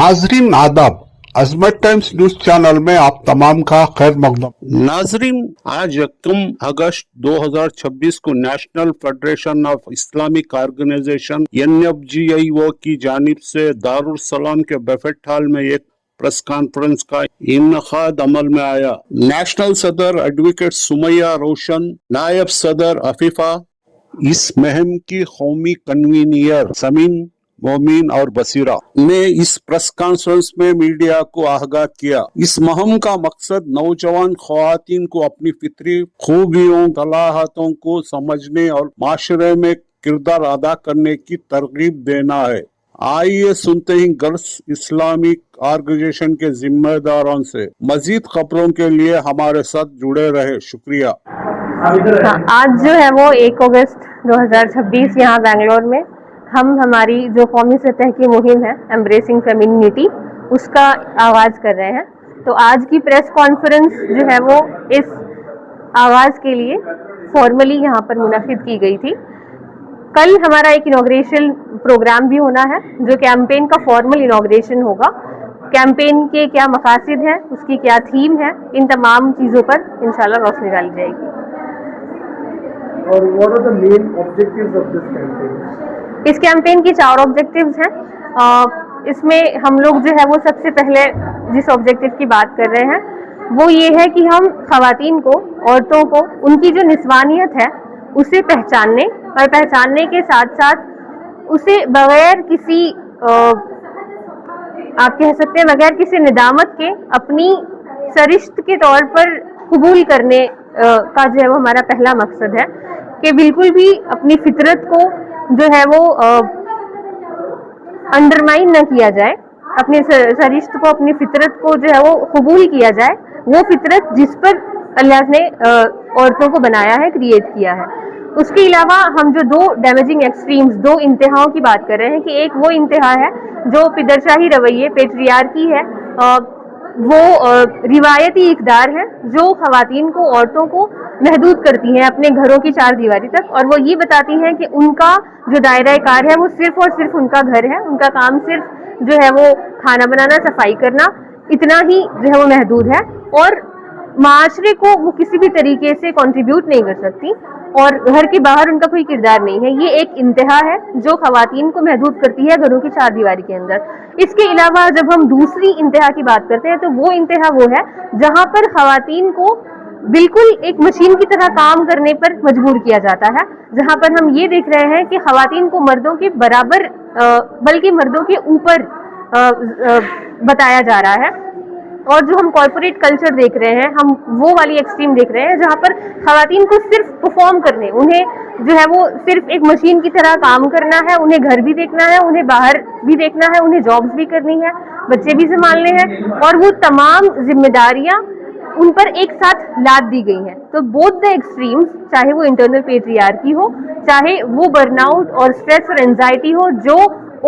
नाजरीन आदाब, अजमत times news channel में आप तमाम का खैर मकदम। नाजरीन, आज 1 अगस्त 2026 को national federation of Islamic organisation NFGIO की जानिब से दारुल सलाम के बफेट हॉल में एक प्रेस कॉन्फ्रेंस का इन्नेकाद अमल में आया। नेशनल सदर एडवोकेट सुमैया रोशन, नायब सदर अफीफा, इस मुहिम की कौमी कन्वीनियर समीन मोमिन और बसीरा ने इस प्रेस कॉन्फ्रेंस में मीडिया को आगाह किया। इस मुहिम का मकसद नौजवान ख्वातीन को अपनी फितरी खूबियों, सलाहियतों को समझने और माशरे में किरदार अदा करने की तरगीब देना है। आइए सुनते हैं गर्ल्स इस्लामिक ऑर्गेनाइजेशन के जिम्मेदारों से। मजीद खबरों के लिए हमारे साथ जुड़े रहे। शुक्रिया। आज जो है वो 1 अगस्त 2026 यहाँ बेंगलोर में हम हमारी जो कौमी सतह की मुहिम है एम्ब्रेसिंग फेमिनिटी, उसका आगाज़ कर रहे हैं। तो आज की प्रेस कॉन्फ्रेंस जो है वो इस आगाज़ के लिए फॉर्मली यहाँ पर मुनक़िद की गई थी। कल हमारा एक इनॉग्रेशन प्रोग्राम भी होना है, जो कैंपेन का फॉर्मल इनॉग्रेशन होगा। कैंपेन के क्या मकासद हैं, उसकी क्या थीम है, इन तमाम चीज़ों पर इंशाल्लाह रोशनी डाली जाएगी। और what are the main objectives of this campaign? इस कैंपेन की 4 ऑब्जेक्टिव्स हैं। इसमें हम लोग जो है वो सबसे पहले जिस ऑब्जेक्टिव की बात कर रहे हैं वो ये है कि हम ख़वातीन को, औरतों को, उनकी जो निस्वानियत है उसे पहचानने और पहचानने के साथ साथ उसे बगैर किसी आप कह सकते हैं बगैर किसी निदामत के अपनी सरिश्त के तौर पर कबूल करने का जो है वो हमारा पहला मकसद है कि बिल्कुल भी अपनी फितरत को जो है वो अंडरमाइन न किया जाए, अपने सरिश्त को, अपनी फितरत को जो है वो कबूल किया जाए, वो फितरत जिस पर अल्लाह ने औरतों को बनाया है, क्रिएट किया है। उसके अलावा हम जो 2 डैमेजिंग एक्सट्रीम्स, 2 इंतहाओं की बात कर रहे हैं कि एक वो इंतहा है जो पिदरशाही रवैये, पेट्रियार्की है, वो रिवायती इक़दार है जो ख़वातीन को, औरतों को महदूद करती हैं अपने घरों की 4 दीवारी तक, और वो ये बताती हैं कि उनका जो दायरा कार है वो सिर्फ और सिर्फ उनका घर है, उनका काम सिर्फ जो है वो खाना बनाना, सफाई करना, इतना ही जो है वो महदूद है, और माशरे को वो किसी भी तरीके से कंट्रीब्यूट नहीं कर सकती और घर के बाहर उनका कोई किरदार नहीं है। ये एक इंतहा है जो ख़वातीन को महदूद करती है घरों की 4 दीवारी के अंदर। इसके अलावा जब हम दूसरी इंतहा की बात करते हैं तो वो इंतहा वो है जहाँ पर ख़वातीन को बिल्कुल एक मशीन की तरह काम करने पर मजबूर किया जाता है, जहाँ पर हम ये देख रहे हैं कि ख़वातीन को मर्दों के बराबर बल्कि मर्दों के ऊपर बताया जा रहा है। और जो हम कॉर्पोरेट कल्चर देख रहे हैं, हम वो वाली एक्सट्रीम देख रहे हैं जहाँ पर ख़वातीन को सिर्फ परफॉर्म करने, उन्हें जो है वो सिर्फ एक मशीन की तरह काम करना है, उन्हें घर भी देखना है, उन्हें बाहर भी देखना है, उन्हें जॉब्स भी करनी है, बच्चे भी संभालने हैं, और वो तमाम जिम्मेदारियाँ उन पर एक साथ लाद दी गई हैं। तो बोथ द एक्सट्रीम्स, चाहे वो इंटरनल पेट्रियार्की हो, चाहे वो बर्नआउट और स्ट्रेस और एंजाइटी हो जो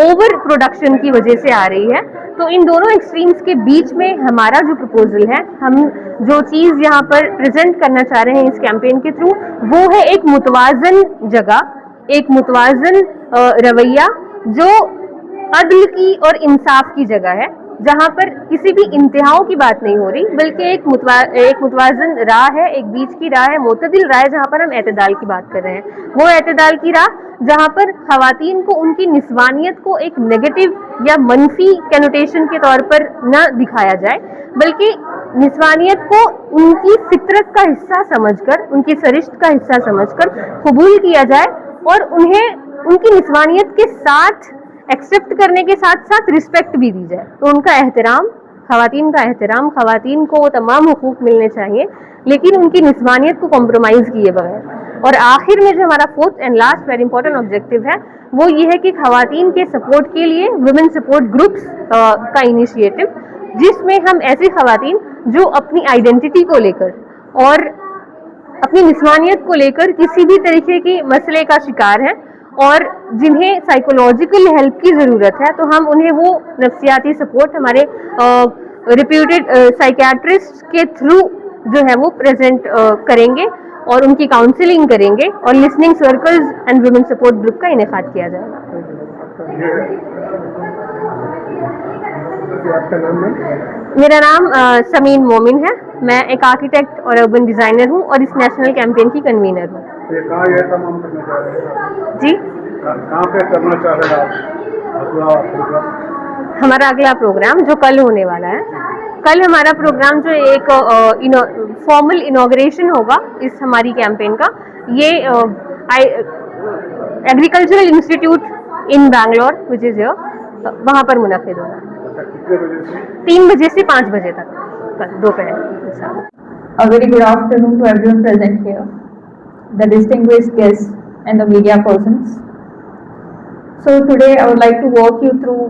ओवर प्रोडक्शन की वजह से आ रही है, तो इन दोनों एक्सट्रीम्स के बीच में हमारा जो प्रपोजल है, हम जो चीज़ यहाँ पर प्रेजेंट करना चाह रहे हैं इस कैंपेन के थ्रू, वो है एक मुतवाज़न जगह, एक मुतवाज़न रवैया जो अदल की और इंसाफ की जगह है, जहाँ पर किसी भी इंतहाओं की बात नहीं हो रही, बल्कि एक मुतवाज़न राह है, एक बीच की राह है, मोतदिल राह है, जहाँ पर हम एतदाल की बात कर रहे हैं। वो एतदाल की राह जहाँ पर ख़वातीन को उनकी निस्वानियत को एक नेगेटिव या मनफी कैनोटेशन के तौर पर न दिखाया जाए, बल्कि निस्वानियत को उनकी फितरत का हिस्सा समझकर, उनकी सरिश्त का हिस्सा समझकर कबूल किया जाए और उन्हें उनकी निस्वानियत के साथ एक्सेप्ट करने के साथ साथ रिस्पेक्ट भी दी जाए। तो उनका एहतराम, ख़वातीन का एहतराम, ख़वातीन को वो तमाम हुकूक मिलने चाहिए, लेकिन उनकी निस्वानियत को कॉम्प्रोमाइज़ किए बगैर। और आखिर में जो हमारा 4th and last very important objective है वो ये है कि ख़वातीन के सपोर्ट के लिए वुमेन सपोर्ट ग्रुप्स का इनिशिएटिव, जिसमें हम ऐसी ख़वातीन जो अपनी आइडेंटिटी को लेकर और अपनी निस्वानियत को लेकर किसी भी तरीके के मसले का शिकार हैं और जिन्हें साइकोलॉजिकल हेल्प की ज़रूरत है, तो हम उन्हें वो नफ्सियाती सपोर्ट हमारे रिप्यूटेड साइकियाट्रिस्ट के थ्रू जो है वो प्रेजेंट करेंगे और उनकी काउंसलिंग करेंगे और listening circles and women support group का इनेकाद किया जाएगा। जी आपका नाम है? मेरा नाम समीन मोमिन है। मैं एक आर्किटेक्ट और अर्बन डिज़ाइनर हूँ और इस नेशनल कैंपेन की कन्वीनर हूँ। ये कहाँ ये तमाम करना चाह रहे हैं आप? जी, कहाँ पे करना चाह रहे हैं आप अपना प्रोग्राम? हमारा अगला प्रोग्राम जो कल होने वाला है, कल हमारा प्रोग्राम जो एक फॉर्मल इनॉग्रेशन होगा इस हमारी कैंपेन का, ये agricultural institute in Bangalore which is वहाँ पर मुनक़िद होगा। कितने बजे से? 3 बजे से 5 बजे तक कल दोपहर। A very good afternoon to everyone present here, the distinguished guests and the media persons. So today I would like to walk you through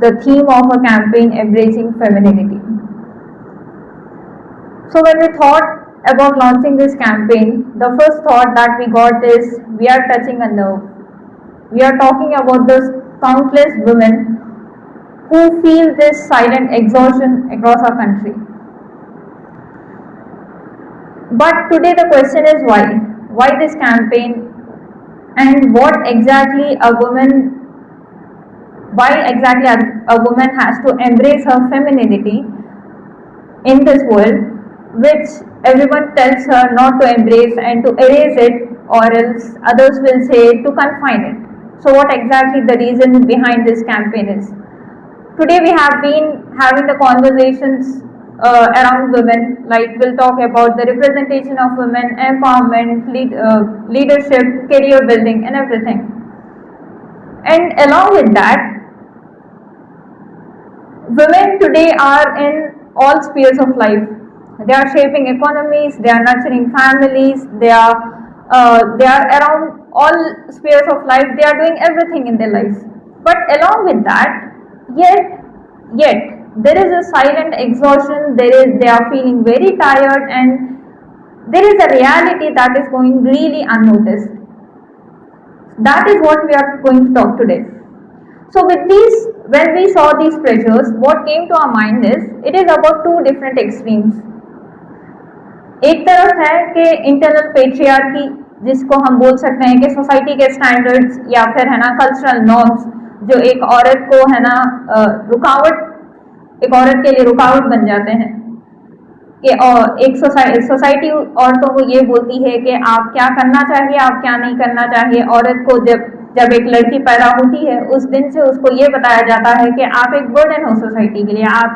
the theme of a campaign embracing femininity. So when we thought about launching this campaign, the first thought that we got is we are touching a nerve. We are talking about those countless women who feel this silent exhaustion across our country. But today the question is why? Why this campaign and what exactly a woman, why exactly a woman has to embrace her femininity in this world, which everyone tells her not to embrace and to erase it, or else others will say to confine it. So what exactly the reason behind this campaign is? Today we have been having the conversations around women, like we'll talk about the representation of women, empowerment, leadership, career building and everything. And along with that, women today are in all spheres of life. They are shaping economies, they are nurturing families, they are around all spheres of life, they are doing everything in their lives. But along with that, yet there is a silent exhaustion, they are feeling very tired, and there is a reality that is going really unnoticed. That is what we are going to talk today. So with these, when we saw these pressures, what came to our mind is, it is about two different extremes. एक तरफ है कि internal patriarchy, जिसको हम बोल सकते हैं कि सोसाइटी के स्टैंडर्ड्स या फिर है ना कल्चरल नॉर्म्स, जो एक औरत को है ना एक औरत के लिए रुकावट बन जाते हैं कि एक सोसाइटी औरतों को ये बोलती है कि आप क्या करना चाहिए, आप क्या नहीं करना चाहिए। औरत को जब एक लड़की पैदा होती है उस दिन से उसको ये बताया जाता है कि आप एक बर्डन हो सोसाइटी के लिए, आप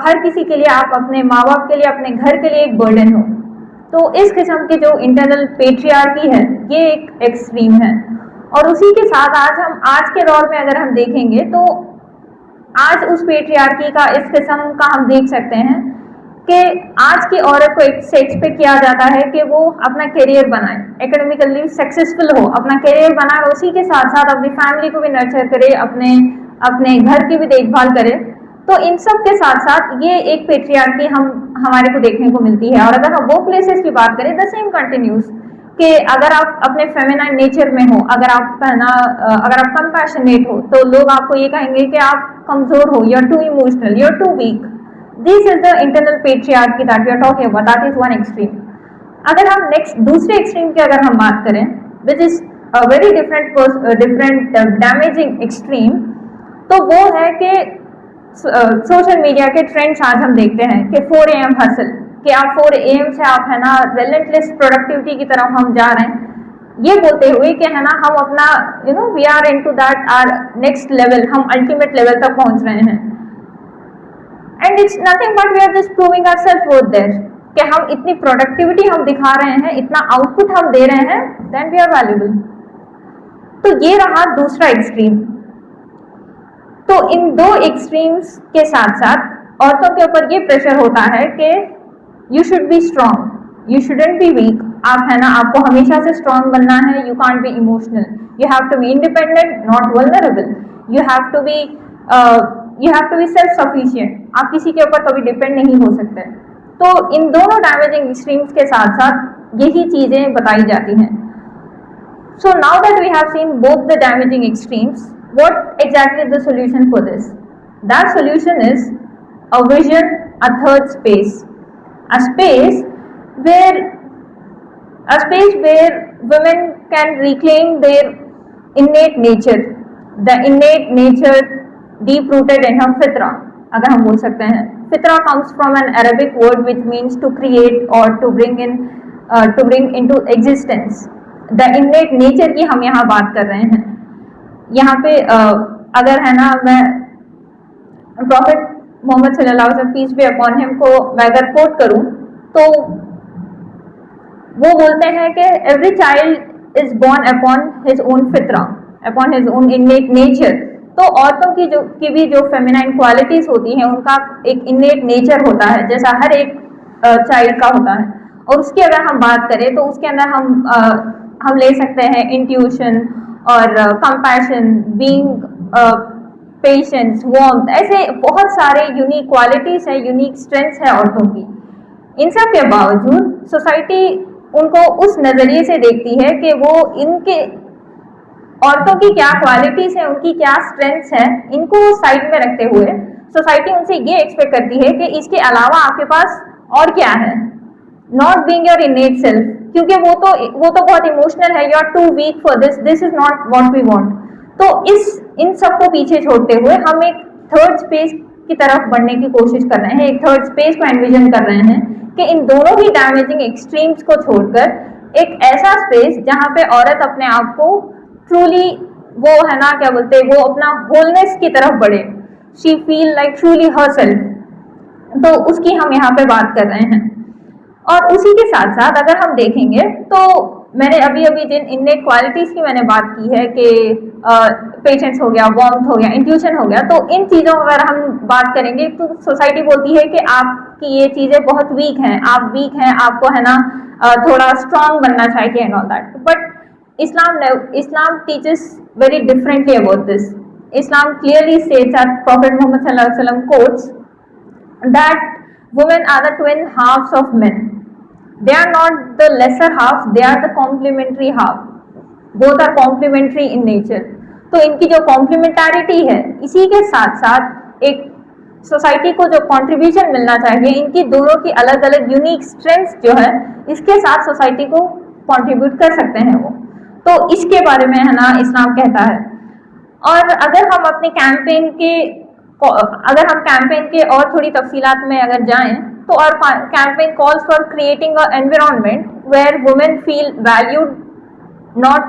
हर किसी के लिए, आप अपने माँ बाप के लिए, अपने घर के लिए एक बर्डन हो। तो इस किस्म की जो इंटरनल पेट्रियार्की है ये एक एक्सट्रीम है। और उसी के साथ आज के दौर में अगर हम देखेंगे तो आज उस पेट्रियार्की का इस किस्म का हम देख सकते हैं कि आज की औरत को एक्सपेक्ट किया जाता है कि वो अपना करियर बनाए, एकेडमिकली सक्सेसफुल हो, अपना करियर बनाए और उसी के साथ साथ अपनी फैमिली को भी नर्चर करे, अपने घर की भी देखभाल करे। तो इन सब के साथ साथ ये एक पेट्रियार्की हमारे को देखने को मिलती है। और अगर हम वो प्लेसेस की बात करें, द सेम कंटिन्यूज कि अगर आप अपने फेमिनाइन नेचर में हो, अगर आप कंपैशनेट हो, तो लोग आपको ये कहेंगे कि आप कमजोर हो, you are too emotional, you are too weak. This is the internal patriarchy that we are talking about, that is one extreme. अगर हम दूसरे एक्सट्रीम की अगर हम बात करें, which is a very different damaging extreme, तो वो है कि सोशल मीडिया के ट्रेंड्स आज हम देखते हैं कि 4 AM हसल, कि आप 4 AM से आप है ना रिलेंटलेस प्रोडक्टिविटी की तरफ हम जा रहे हैं, ये बोलते हुए कि है ना हम अपना we are into that are next level, हम अल्टीमेट लेवल तक पहुंच रहे हैं। And it's nothing but we are just proving ourselves worth there, कि हम इतनी प्रोडक्टिविटी हम दिखा रहे हैं, इतना आउटपुट हम दे रहे हैं, देन वी आर वैल्यूबल। तो ये रहा दूसरा एक्सट्रीम। तो इन दो एक्सट्रीम्स के साथ साथ औरतों के ऊपर ये प्रेशर होता है कि you should be strong, you shouldn't be weak. आप है ना, आपको हमेशा से स्ट्रांग बनना है, you can't be emotional, you have to be independent, not vulnerable, you have to be self sufficient, आप किसी के ऊपर कभी डिपेंड नहीं हो सकते। तो इन दोनों डैमेजिंग एक्सट्रीम्स के साथ साथ यही चीजें बताई जाती हैं। So now that we have seen both the damaging extremes, what exactly is the solution for this? That solution is a vision, a third space, a space where women can reclaim their innate nature, the innate nature deep rooted in her fitra, अगर हम बोल सकते हैं. Fitra comes from an Arabic word which means to create or to bring into existence. The innate nature की हम यहाँ बात कर रहे हैं. यहाँ पे अगर है ना, मैं प्रॉफिट मोहम्मद सल्लल्लाहु अलैहि वसल्लम पीस बी अपॉन हिम को मैं अगर कोट करूँ तो वो बोलते हैं कि every child is born upon his own फितरा, upon his own innate nature. तो औरतों की भी जो फेमिनाइन क्वालिटीज होती हैं उनका एक इनेट नेचर होता है जैसा हर एक चाइल्ड का होता है. और उसकी अगर हम बात करें तो उसके अंदर हम ले सकते हैं इंट्यूशन और कंपैशन, बीइंग पेशेंस, वार्मथ, ऐसे बहुत सारे यूनिक क्वालिटीज है, यूनिक स्ट्रेंथ्स है औरतों की. इन सब के बावजूद सोसाइटी उनको उस नज़रिए से देखती है कि वो इनके औरतों की क्या क्वालिटीज है, उनकी क्या स्ट्रेंथ्स हैं, इनको साइड में रखते हुए सोसाइटी उनसे ये एक्सपेक्ट करती है कि इसके अलावा आपके पास और क्या है. Not being your innate self, क्योंकि वो तो बहुत इमोशनल है. You are too weak for this is not what we want. तो इन सबको पीछे छोड़ते हुए हम एक थर्ड स्पेस की तरफ बढ़ने की कोशिश कर रहे हैं, एक थर्ड स्पेस को एनविजन कर रहे हैं कि इन दोनों ही डैमेजिंग एक्सट्रीम्स को छोड़कर एक ऐसा स्पेस जहाँ पे औरत अपने आप को ट्रूली, वो है ना क्या बोलते हैं, वो अपना होलनेस की तरफ बढ़े, she feel like truly her self. तो उसकी हम यहाँ पे बात कर रहे हैं. और उसी के साथ साथ अगर हम देखेंगे तो मैंने अभी जिन इननेट क्वालिटीज की मैंने बात की है कि पेशेंस हो गया, वार्मथ हो गया, इंट्यूशन हो गया, तो इन चीज़ों को अगर हम बात करेंगे तो सोसाइटी बोलती है कि आपकी ये चीज़ें बहुत वीक हैं, आप वीक हैं, आपको है ना थोड़ा स्ट्रांग बनना चाहिए and all that. But Islam teaches very differently about this. Islam clearly states that Prophet Muhammad sallallahu alaihi wasallam quotes that women are the twin halves of men. They are not the lesser half, they are the complementary half. Both are complementary in nature. तो इनकी जो complementarity है, इसी के साथ साथ एक society को जो कंट्रीब्यूशन मिलना चाहिए, इनकी दोनों की अलग अलग यूनिक स्ट्रेंथ्स जो है, इसके साथ सोसाइटी को कंट्रीब्यूट कर सकते हैं वो. तो इसके बारे में है ना इस्लाम कहता है. और अगर हम अपने कैंपेन के और थोड़ी तफसीलात में अगर जाएं तो और campaign calls for creating a environment where women feel valued, not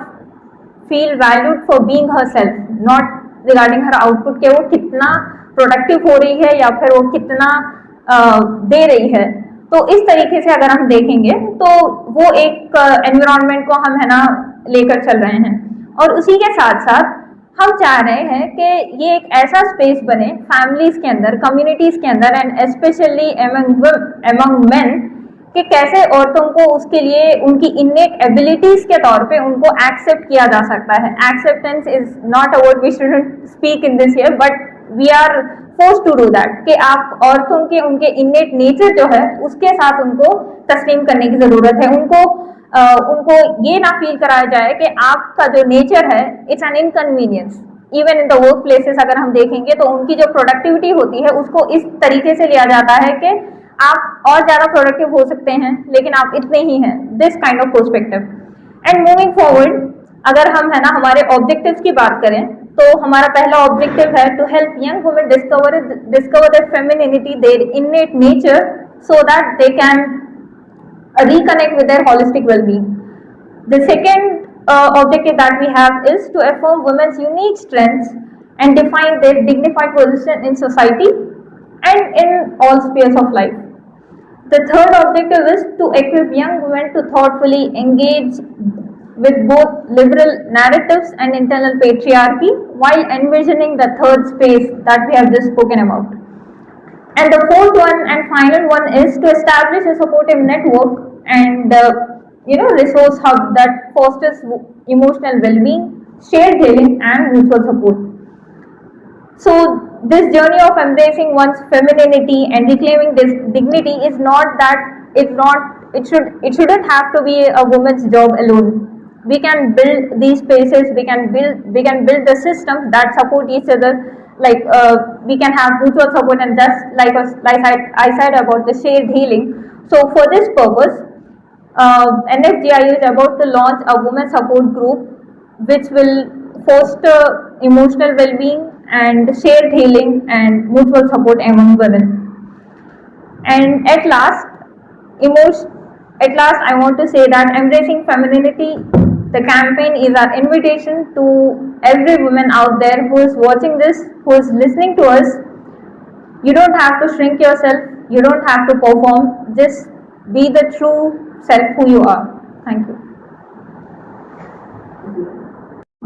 feel valued for being herself, not regarding her output, के वो कितना प्रोडक्टिव हो रही है या फिर वो कितना दे रही है. तो इस तरीके से अगर हम देखेंगे तो वो एक एनवायरनमेंट को हम है ना लेकर चल रहे हैं. और उसी के साथ साथ हम चाह रहे हैं कि ये एक ऐसा स्पेस बने फैमिलीज के अंदर, कम्युनिटीज के अंदर एंड स्पेशली एमंग मेन, कि कैसे औरतों को उसके लिए उनकी इनेट एबिलिटीज के तौर पे उनको एक्सेप्ट किया जा सकता है. Acceptance is not a word we shouldn't speak in this here, but we are force to do that, कि आप औरतों के उनके इनेट नेचर जो है उसके साथ उनको तस्लीम करने की जरूरत है. उनको ये ना फील कराया जाए कि आपका जो नेचर है it's an inconvenience. Even in the work places अगर हम देखेंगे तो उनकी जो प्रोडक्टिविटी होती है उसको इस तरीके से लिया जाता है कि आप और ज़्यादा प्रोडक्टिव हो सकते हैं लेकिन आप इतने ही हैं, this kind of perspective. And moving forward अगर हम है ना हमारे ऑब्जेक्टिव्स की बात करें तो हमारा पहला ऑब्जेक्टिव है to help young women discover their femininity, their innate nature, so that they can reconnect with their holistic well-being. The second objective that we have is to affirm women's unique strengths and define their dignified position in society and in all spheres of life. The third objective is to equip young women to thoughtfully engage with both liberal narratives and internal patriarchy while envisioning the third space that we have just spoken about. And the fourth one and final one is to establish a supportive network and resource hub that fosters emotional well-being, shared healing and mutual support. So this journey of embracing one's femininity and reclaiming this dignity is not that it shouldn't have to be a woman's job alone. We can build these spaces, we can build the systems that support each other, like we can have mutual support, and just like I said about the shared healing. So for this purpose, NFGIU is about to launch a women support group which will foster emotional well-being and shared healing and mutual support among women. And at last, I want to say that embracing femininity, the campaign is our invitation to every woman out there who is watching this, who is listening to us. You don't have to shrink yourself. You don't have to perform. Just be the true self who you are. Thank you.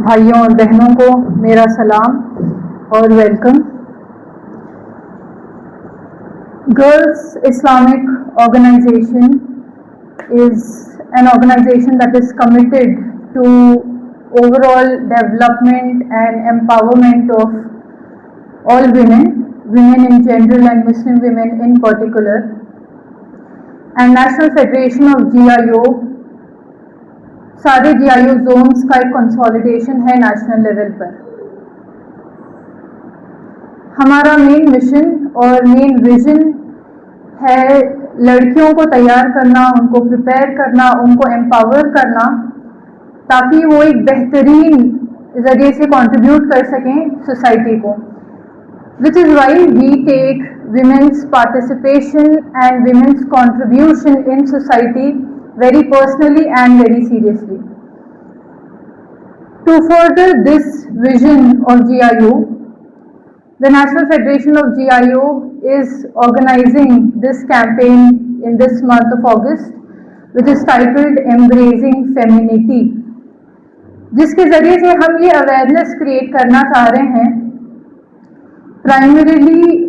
भाइयों और बहनों को मेरा सलाम और welcome. Girls Islamic organisation is an organization that is committed to overall development and empowerment of all women in general and Muslim women in particular. And National Federation of GIO, सारे GIO zones का एक consolidation है national level पर। हमारा main mission और main vision है लड़कियों को तैयार करना, उनको प्रिपेयर करना, उनको एम्पावर करना, ताकि वो एक बेहतरीन ज़रिए से कंट्रीब्यूट कर सकें सोसाइटी को। Which is why we take women's participation and women's contribution in society very personally and very seriously. To further this vision of GIO, the National Federation of GIO is organizing this campaign in this month of August, which is titled Embracing Femininity, जिसके ज़रिए से हम ये awareness create करना चाह रहे हैं primarily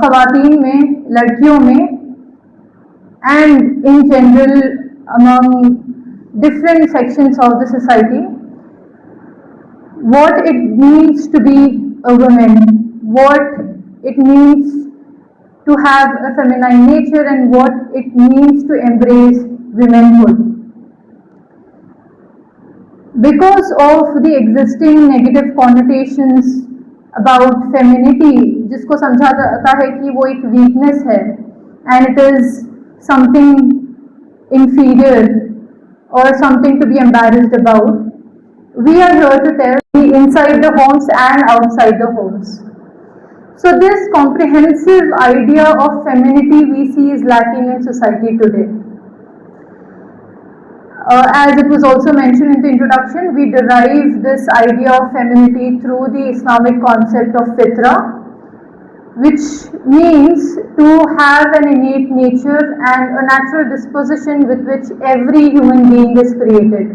ख़वातीन में, लड़कियों में, and in general among different sections of the society, what it means to be a woman, what it means to have a feminine nature, and what it means to embrace womanhood. Because of the existing negative connotations about femininity, जिसको समझा जाता है कि वो एक weakness है and it is something inferior or something to be embarrassed about, we are here to tell the inside the homes and outside the homes. So this comprehensive idea of femininity we see is lacking in society today. As it was also mentioned in the introduction, we derive this idea of femininity through the Islamic concept of fitra, which means to have an innate nature and a natural disposition with which every human being is created.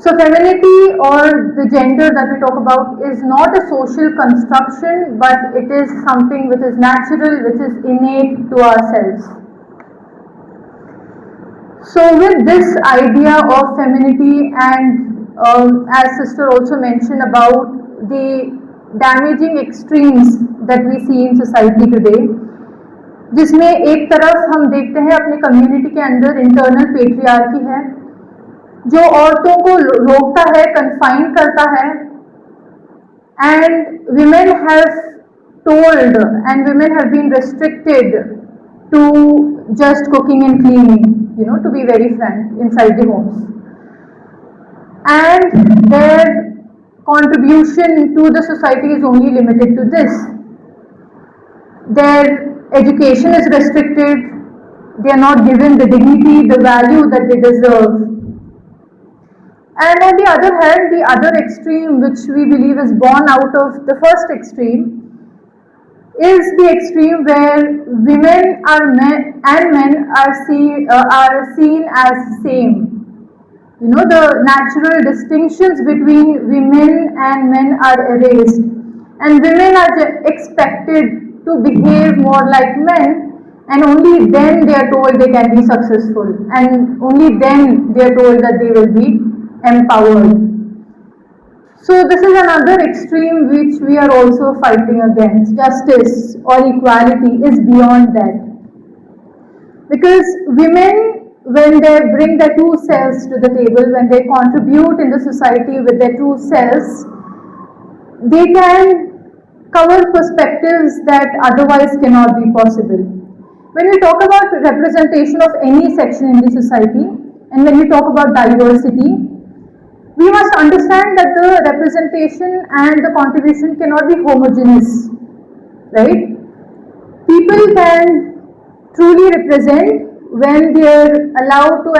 So femininity, or the gender that we talk about, is not a social construction, but it is something which is natural, which is innate to ourselves. So with this idea of femininity, and as sister also mentioned about the damaging extremes that we see in society today, जिसमें एक तरफ हम देखते हैं अपने community के अंदर internal patriarchy है जो औरतों को रोकता है, कन्फाइन करता है, and women have told and women have been restricted to just cooking and cleaning, to be very frank, inside the homes, and their contribution to the society is only limited to this. Their education is restricted, they are not given the dignity, the value that they deserve. And on the other hand, the other extreme, which we believe is born out of the first extreme, is the extreme where women and men are seen as same. The natural distinctions between women and men are erased, and women are expected to behave more like men, and only then they are told they can be successful, and only then they are told that they will be empowered. So this is another extreme which we are also fighting against. Justice or equality is beyond that. Because women, when they bring their true selves to the table, when they contribute in the society with their true selves, they can cover perspectives that otherwise cannot be possible. When we talk about representation of any section in the society, and when we talk about diversity, we must understand that the representation and the contribution cannot be homogeneous, right? People can truly represent when they are allowed to